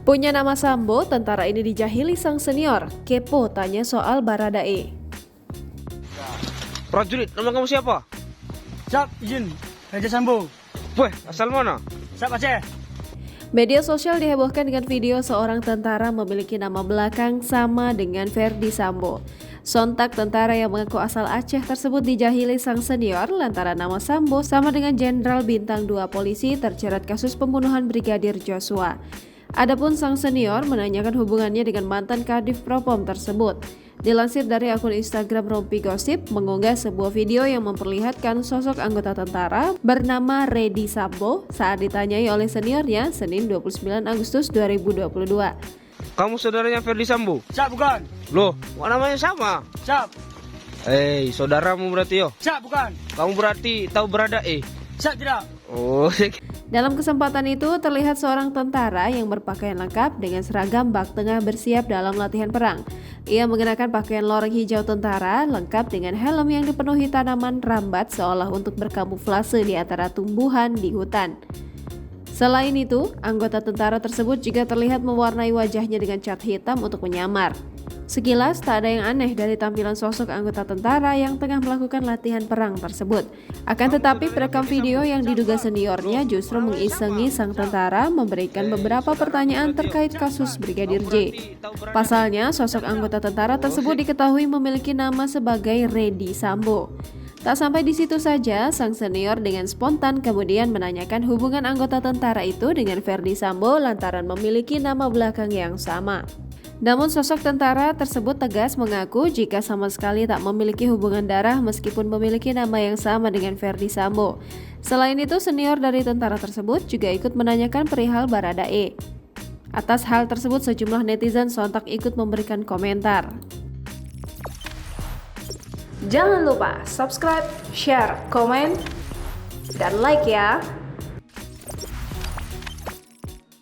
Punya nama Sambo, tentara ini dijahili sang senior. Kepo tanya soal Baradae. Prajurit, nama kamu siapa? Sap, izin. Raja Sambo. Weh, asal mana? Sap Aceh. Media sosial dihebohkan dengan video seorang tentara memiliki nama belakang sama dengan Ferdi Sambo. Sontak tentara yang mengaku asal Aceh tersebut dijahili sang senior lantaran nama Sambo sama dengan Jenderal Bintang 2 polisi terjerat kasus pembunuhan Brigadir Joshua. Adapun sang senior menanyakan hubungannya dengan mantan Kadif Propam tersebut. Dilansir dari akun Instagram Rompi Gosip, mengunggah sebuah video yang memperlihatkan sosok anggota tentara bernama Redi Sambo saat ditanyai oleh seniornya Senin 29 Agustus 2022. Kamu saudaranya Ferdi Sambo? Sap, bukan. Loh, kok namanya sama? Sap. Saudaramu berarti yo? Sap, bukan. Kamu berarti tahu Baradae? Sap, tidak. Oh, Dalam kesempatan itu terlihat seorang tentara yang berpakaian lengkap dengan seragam bak tengah bersiap dalam latihan perang. Ia mengenakan pakaian loreng hijau tentara lengkap dengan helm yang dipenuhi tanaman rambat seolah untuk berkamuflase di antara tumbuhan di hutan. Selain itu, anggota tentara tersebut juga terlihat mewarnai wajahnya dengan cat hitam untuk menyamar. Sekilas tak ada yang aneh dari tampilan sosok anggota tentara yang tengah melakukan latihan perang tersebut. Akan tetapi perekam video yang diduga seniornya justru mengisengi sang tentara memberikan beberapa pertanyaan terkait kasus Brigadir J. Pasalnya, sosok anggota tentara tersebut diketahui memiliki nama sebagai Redi Sambo. Tak sampai di situ saja, sang senior dengan spontan kemudian menanyakan hubungan anggota tentara itu dengan Ferdi Sambo lantaran memiliki nama belakang yang sama. Namun sosok tentara tersebut tegas mengaku jika sama sekali tak memiliki hubungan darah meskipun memiliki nama yang sama dengan Ferdi Sambo. Selain itu, senior dari tentara tersebut juga ikut menanyakan perihal Baradae. Atas hal tersebut, sejumlah netizen sontak ikut memberikan komentar. Jangan lupa subscribe, share, komen, dan like ya!